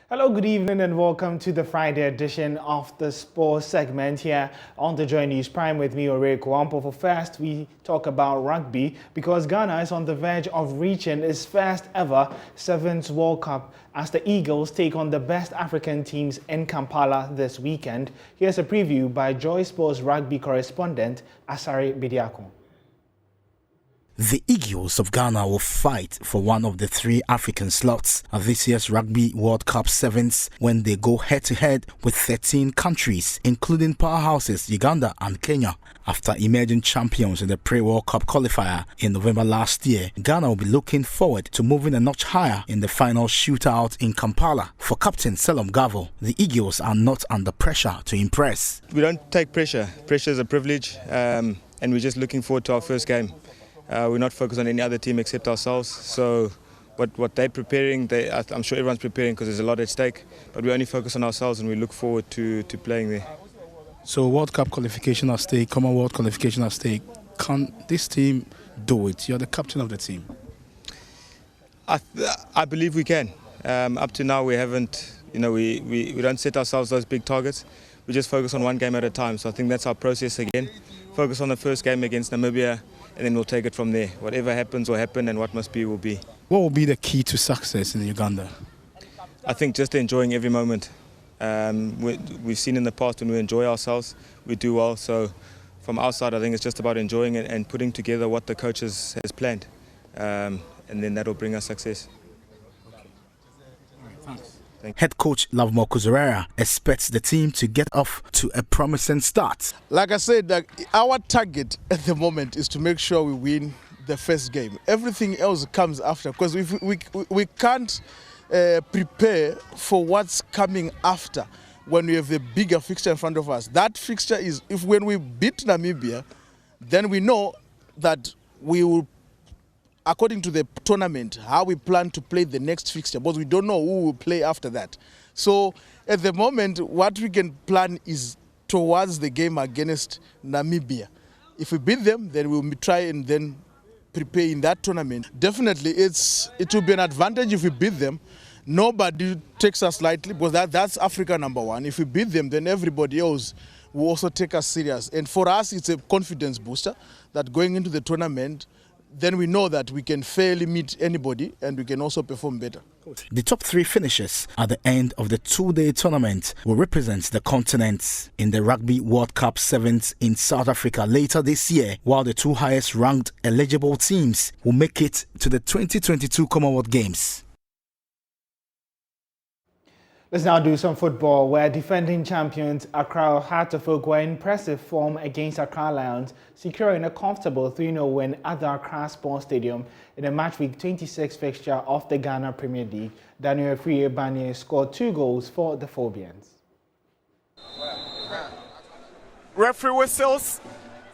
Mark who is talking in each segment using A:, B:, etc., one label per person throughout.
A: Hello, good evening and welcome to the Friday edition of the sports segment here on the Joy News Prime with me, Owuraku Ampofo. First, we talk about rugby because Ghana is on the verge of reaching its first ever 7th World Cup as the Eagles take on the best African teams in Kampala this weekend. Here's a preview by Joy Sports rugby correspondent Asari Bidiako.
B: The Eagles of Ghana will fight for one of the 3 African slots at this year's Rugby World Cup Sevens when they go head-to-head with 13 countries, including powerhouses Uganda and Kenya. After emerging champions in the pre-World Cup qualifier in November last year, Ghana will be looking forward to moving a notch higher in the final shootout in Kampala. For Captain Selom Gavo, the Eagles are not under pressure to impress.
C: We don't take pressure. Pressure is a privilege, and we're just looking forward to our first game. We're not focused on any other team except ourselves. So what they're preparing, I'm sure everyone's preparing because there's a lot at stake. But we only focus on ourselves and we look forward to playing there.
B: So World Cup qualification at stake, Commonwealth qualification at stake. Can this team do it? You're the captain of the team.
C: I believe we can. Up to now we haven't, we don't set ourselves those big targets. We just focus on one game at a time. So I think that's our process again. Focus on the first game against Namibia, and then we'll take it from there. Whatever happens will happen, and what must be will be. What
B: will be the key to success in Uganda?
C: I think just enjoying every moment. We've seen in the past when we enjoy ourselves, we do well. So from our side, I think it's just about enjoying it and putting together what the coach has planned. And then that will bring us success.
B: Head coach Lovemo Kuzurera expects the team to get off to a promising start.
D: Like I said, our target at the moment is to make sure we win the first game. Everything else comes after, because if we can't prepare for what's coming after when we have the bigger fixture in front of us. That fixture is, when we beat Namibia, then we know that we will, according to the tournament, how we plan to play the next fixture, but we don't know who will play after that. So at the moment, what we can plan is towards the game against Namibia. If we beat them, then we'll try and then prepare in that tournament. Definitely, it will be an advantage if we beat them. Nobody takes us lightly, because that's Africa #1. If we beat them, then everybody else will also take us serious. And for us, it's a confidence booster that going into the tournament, then we know that we can fairly meet anybody and we can also perform better.
B: The top 3 finishers at the end of the 2-day tournament will represent the continent in the Rugby World Cup Sevens in South Africa later this year, while the 2 highest ranked eligible teams will make it to the 2022 Commonwealth Games.
A: Let's now do some football, where defending champions Accra Heart of Oak were in impressive form against Accra Lions, securing a comfortable 3-0 win at the Accra Sports Stadium in the match week 26 fixture of the Ghana Premier League. Daniel Banye scored 2 goals for the Phobians.
E: Referee whistles,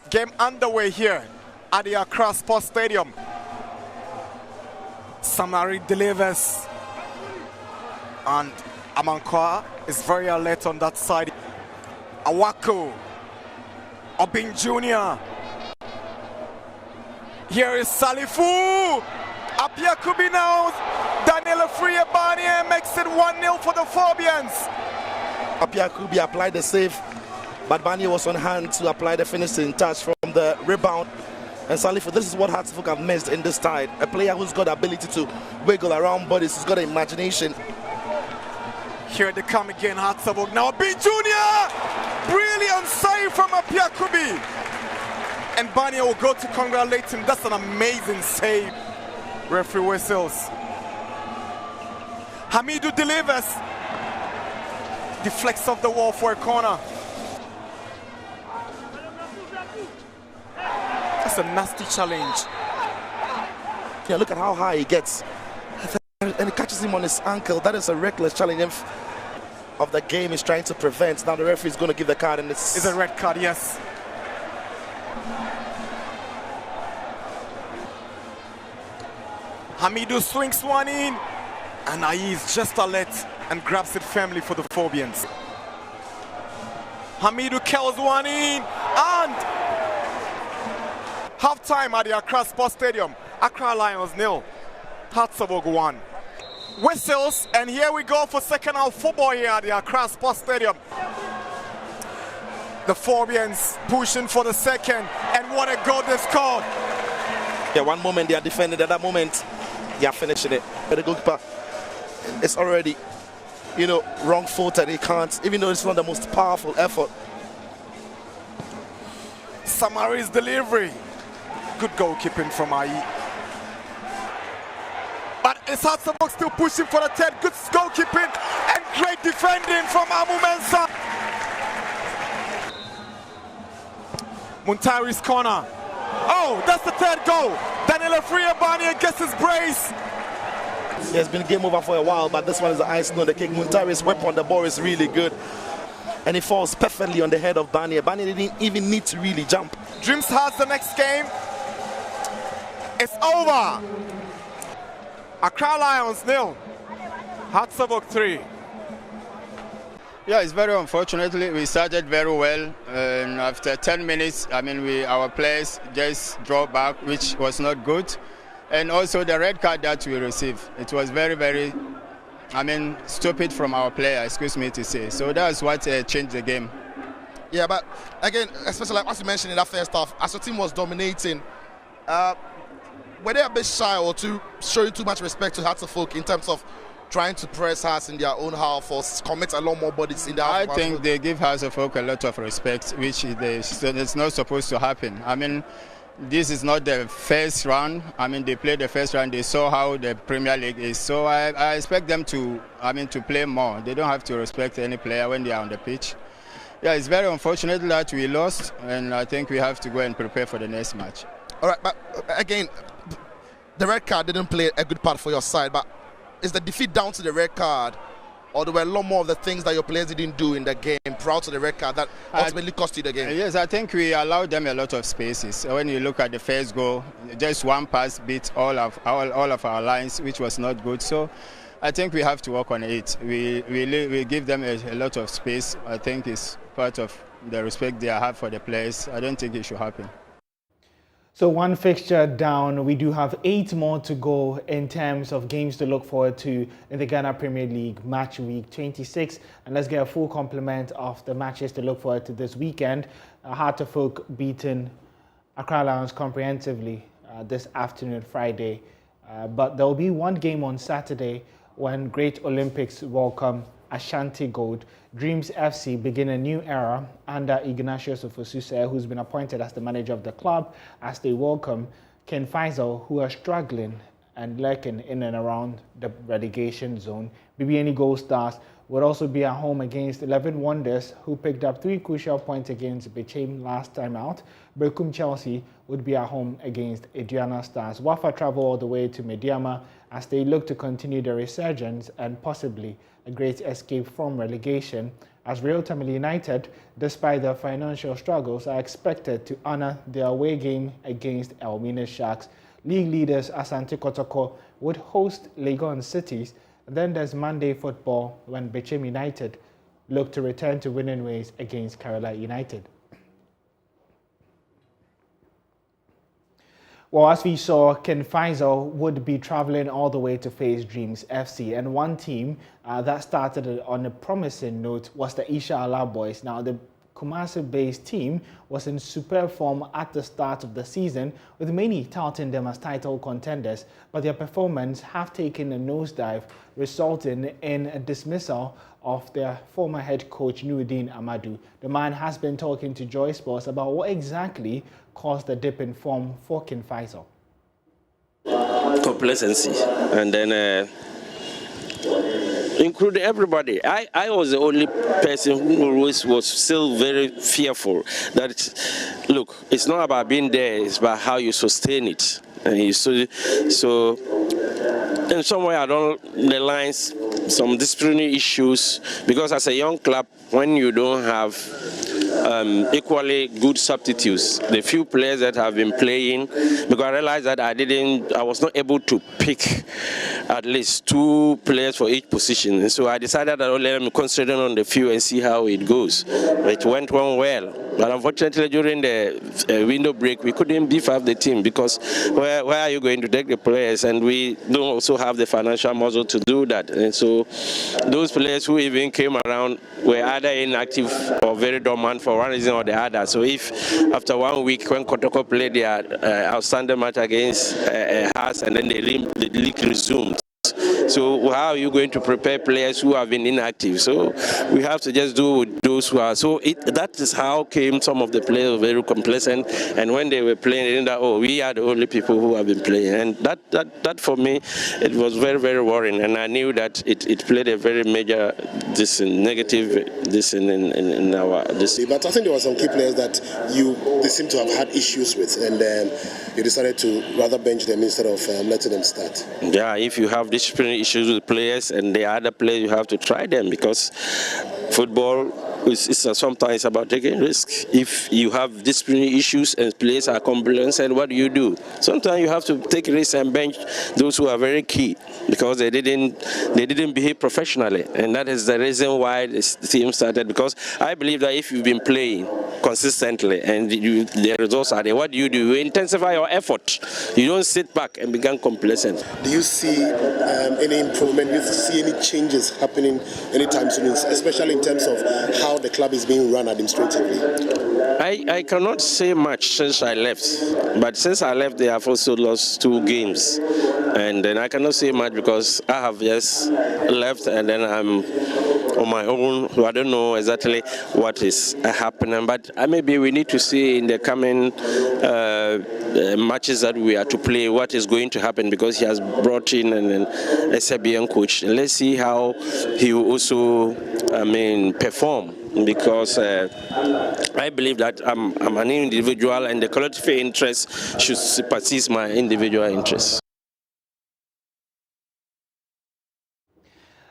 E: game underway here at the Accra Sports Stadium. Samari delivers, and Amankwa is very alert on that side. Owuraku Ampofo Jr. Here is Salifu. Apiakubi now. Daniel Banye makes it 1-0 for the Phobians.
F: Apiakubi applied the save, but Banye was on hand to apply the finishing touch from the rebound. And Salifu, this is what Heart of Oak have missed in this side. A player who's got the ability to wiggle around bodies, who's got an imagination.
E: Here they come again, Heart of Oak. Now Ampofo Jr. Brilliant save from Apiakubi. And Banye will go to congratulate him. That's an amazing save. Referee whistles. Hamidou delivers. Deflects off the wall for a corner. That's a nasty challenge.
F: Yeah, look at how high he gets. And he catches him on his ankle. That is a reckless challenge of the game he's trying to prevent. Now the referee is going to give the card, and it's
E: a red card, yes. Hamidou swings one in, and he's just alert and grabs it firmly for the Phobians. Hamidou curls one in, and half time at the Accra Sports Stadium. Accra Lions 0, Heart of Oak 1. whistles, and here we go for second half football here at the Accra Sports Stadium. The Phobians pushing for the second, and what a goal they scored.
F: Yeah, one moment they are defending, at that moment they are finishing it. But the goalkeeper is already, wrong-footed. He can't, even though it's not the most powerful effort.
E: Samari's delivery. Good goalkeeping from Ayi. But it's Hatsabok still pushing for the third. Good goalkeeping and great defending from Amu Mensah. Muntari's corner. Oh, that's the third goal. Daniel Afriyabani gets his brace.
F: It has been game over for a while, but this one is the icing on the cake. Muntari's whip on the ball is really good. And he falls perfectly on the head of Bani. Bani didn't even need to really jump.
E: Dreams has the next game. It's over. Accra Lions 0. Hatsabok 3.
G: Yeah, it's very unfortunately we started very well, and after 10 minutes, our players just dropped back, which was not good. And also the red card that we received, it was very, very, stupid from our player, excuse me to say. So that's what changed the game.
F: Yeah, but again, especially like as you mentioned in that first half, as the team was dominating, were they a bit shy or showing too much respect to Hatsabok in terms of trying to press us in their own half or commit a lot more bodies in their half?
G: I think they give Hatsabok a lot of respect, which it's not supposed to happen. This is not the first round. They played the first round. They saw how the Premier League is. So I expect them to play more. They don't have to respect any player when they are on the pitch. Yeah, it's very unfortunate that we lost, and I think we have to go and prepare for the next match.
F: All right, but again, the red card didn't play a good part for your side, but is the defeat down to the red card, or there were a lot more of the things that your players didn't do in the game prior to the red card that ultimately cost you the game?
G: Yes, I think we allowed them a lot of spaces. When you look at the first goal, just one pass beat all of our lines, which was not good. So I think we have to work on it. We give them a lot of space. I think it's part of the respect they have for the players. I don't think it should happen.
A: So one fixture down, we do have 8 more to go in terms of games to look forward to in the Ghana Premier League match week 26. And let's get a full complement of the matches to look forward to this weekend. Hatsabok beaten Accra Lions comprehensively this afternoon, Friday. But there will be one game on Saturday when Great Olympics welcome Ashanti Gold. Dreams FC begin a new era under Ignatius Ofosusé, who's been appointed as the manager of the club, as they welcome Ken Faisal, who are struggling and lurking in and around the relegation zone. BBNE Gold Stars would also be at home against 11 Wonders, who picked up 3 crucial points against Bechem last time out. Berkum Chelsea would be at home against Aduana Stars. Wafa travel all the way to Mediama as they look to continue their resurgence and possibly a great escape from relegation, as Real Tamale United, despite their financial struggles, are expected to honor their away game against Elmina Sharks. League leaders Asante Kotoko would host Legon Cities. Then there's Monday football when Bechem United look to return to winning ways against Kerala United. Well, as we saw, Ken Faisal would be traveling all the way to face Dreams FC. And one team that started on a promising note was the Isha Allah Boys. Now, the Kumasi-based team was in superb form at the start of the season, with many touting them as title contenders. But their performance have taken a nosedive, resulting in a dismissal of their former head coach, Nuruddin Amadou. The man has been talking to Joy Sports about what exactly caused the dip in form for Ken Faisal.
H: Complacency, and then including everybody. I was the only person who always was still very fearful that, look, it's not about being there, it's about how you sustain it. And so in some way along the lines, some disciplinary issues, because as a young club, when you don't have equally good substitutes. The few players that have been playing, because I realized that I was not able to pick at least 2 players for each position. And so I decided that I'll let them concentrate on the few and see how it goes. It went on well. But unfortunately, during the window break, we couldn't beef up the team because where are you going to take the players? And we don't also have the financial muscle to do that. And so those players who even came around were either inactive or very dormant for one reason or the other. So if after 1 week, when Kotoko played their outstanding match against us and then the league resumed, so how are you going to prepare players who have been inactive? So we have to just do with those who are. So that is how came some of the players very complacent. And when they were playing, they that we are the only people who have been playing. And that for me, it was very, very worrying. And I knew that it played a very major negative in our.
I: But I think there were some key players that they seem to have had issues with, and you decided to rather bench them instead of letting them start.
H: Yeah, if you have disciplinary issues with players and the other players, you have to try them because football is sometimes about taking risks. If you have disciplinary issues and players are complacent, and what do? Sometimes you have to take risks and bench those who are very key because they didn't behave professionally, and that is the reason why this team started. Because I believe that if you've been playing consistently and the results are there, what do? You intensify your effort. You don't sit back and become complacent.
I: Do you see any improvement? Do you see any changes happening anytime soon, especially in terms of how the club is being run administratively?
H: I cannot say much since I left, but since I left, they have also lost 2 games, and then I cannot say much because I have just left, and then I'm on my own. So I don't know exactly what is happening, but maybe we need to see in the coming matches that we are to play what is going to happen, because he has brought in a Serbian coach. And let's see how he will also perform, because I believe that I'm an individual and the collective interest should supersede my individual interests.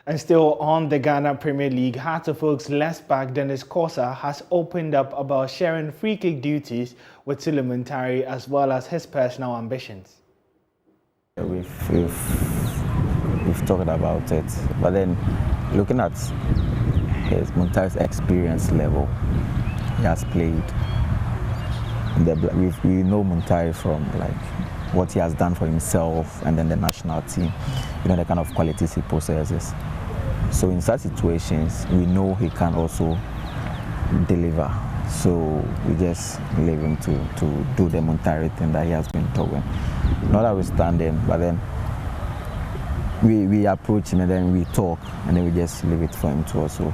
A: And still on the Ghana Premier League, Hearts of Oak's left back Dennis Kosa has opened up about sharing free kick duties with Suleiman Tari as well as his personal ambitions.
J: We've talked about it, but then looking at his Muntari's experience level, he has played. We know Muntari from what he has done for himself and then the national team, the kind of qualities he possesses. So in such situations, we know he can also deliver. So we just leave him to do the Muntari thing that he has been doing. Not notwithstanding, but then we approach him and then we talk and then we just leave it for him to also.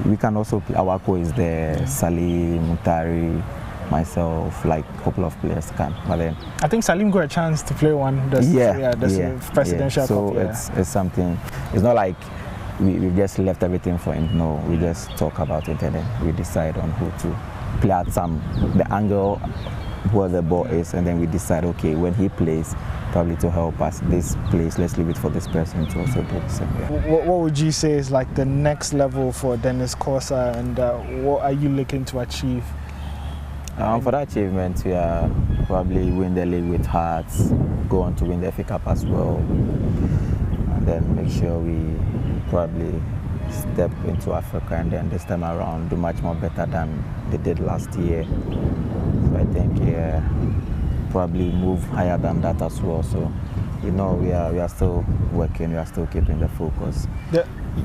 J: We can also play. Owuraku is there, Salim, Muntari, myself, a couple of players can. But then
A: I think Salim got a chance to play one. Presidential.
J: So it's something. It's not like we just left everything for him. No, we just talk about it and then we decide on who to play at the angle where the ball is, and then we decide, okay, when he plays, probably to help us this place, let's leave it for this person to also do the same.
A: What would you say is the next level for Dennis Kosa, and what are you looking to achieve?
J: For that achievement, we are probably win the league with Hearts, go on to win the FA Cup as well, and then make sure we probably step into Africa and then this time around do much more better than they did last year. So I think probably move higher than that as well. So we are still working, we are still keeping the focus.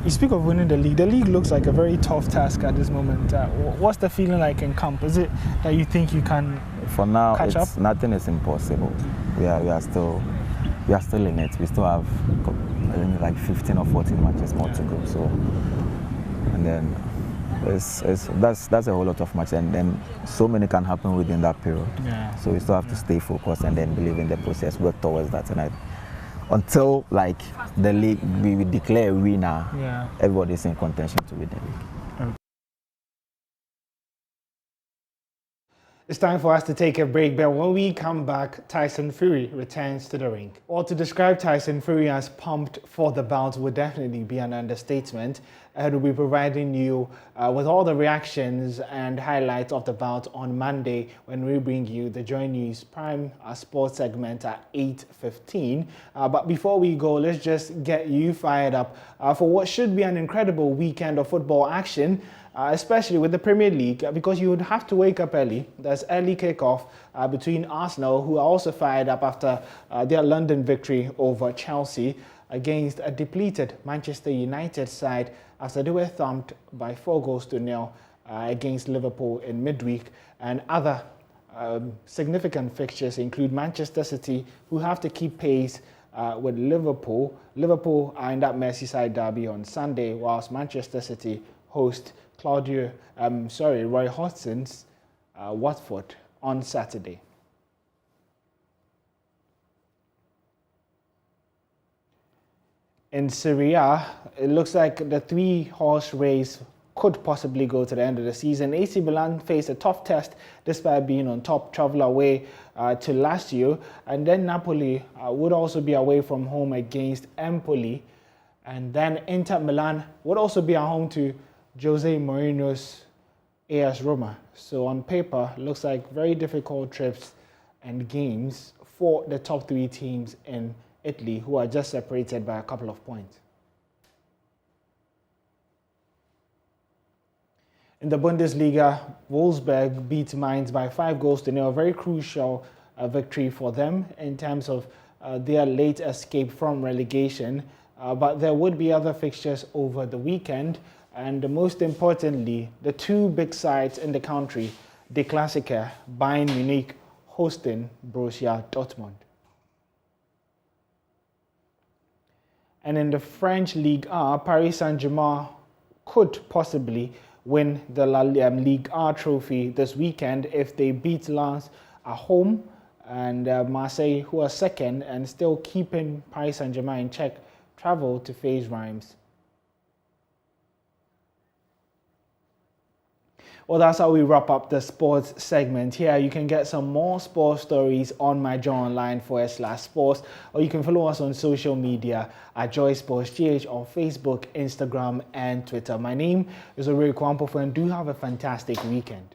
A: You speak of winning the league. The league looks like a very tough task at this moment. What's the feeling like in camp? Is it that you think you can
J: For now,
A: catch up?
J: Nothing is impossible. We are still in it. We still have 15 or 14 matches more to go. So, and then that's a whole lot of matches, and then so many can happen within that period.
A: Yeah.
J: So we still have to stay focused and then believe in the process, work towards that tonight. Until the league, we declare a winner, everybody's in contention to win the league.
A: It's time for us to take a break, but when we come back, Tyson Fury returns to the ring. Or to describe Tyson Fury as pumped for the bout would definitely be an understatement. We'll be providing you with all the reactions and highlights of the bout on Monday when we bring you the Joy News Prime Sports segment at 8:15. But before we go, let's just get you fired up for what should be an incredible weekend of football action. Especially with the Premier League, because you would have to wake up early. There's early kickoff between Arsenal, who are also fired up after their London victory over Chelsea, against a depleted Manchester United side after they were thumped by 4-0 against Liverpool in midweek. And other significant fixtures include Manchester City, who have to keep pace with Liverpool. Liverpool are in that Merseyside derby on Sunday, whilst Manchester City host Roy Hodgson's Watford on Saturday. In Serie A, it looks like the 3-horse race could possibly go to the end of the season. AC Milan faced a tough test despite being on top, travel away to Lazio, and then Napoli would also be away from home against Empoli, and then Inter Milan would also be at home to Jose Mourinho's AS Roma. So on paper, looks like very difficult trips and games for the top 3 teams in Italy, who are just separated by a couple of points. In the Bundesliga, Wolfsburg beat Mainz by 5-0, a very crucial victory for them in terms of their late escape from relegation. But there would be other fixtures over the weekend. And most importantly, the 2 big sides in the country, the Klassiker, Bayern Munich hosting Borussia Dortmund. And in the French Ligue A, Paris Saint-Germain could possibly win the Ligue A trophy this weekend if they beat Lens at home, and Marseille, who are second and still keeping Paris Saint-Germain in check, travel to face Reims. Well, that's how we wrap up the sports segment here. You can get some more sports stories on myjoyonline.com/sports, or you can follow us on social media at Joy Sports GH on Facebook, Instagram, and Twitter. My name is Owuraku Ampofo, and do have a fantastic weekend.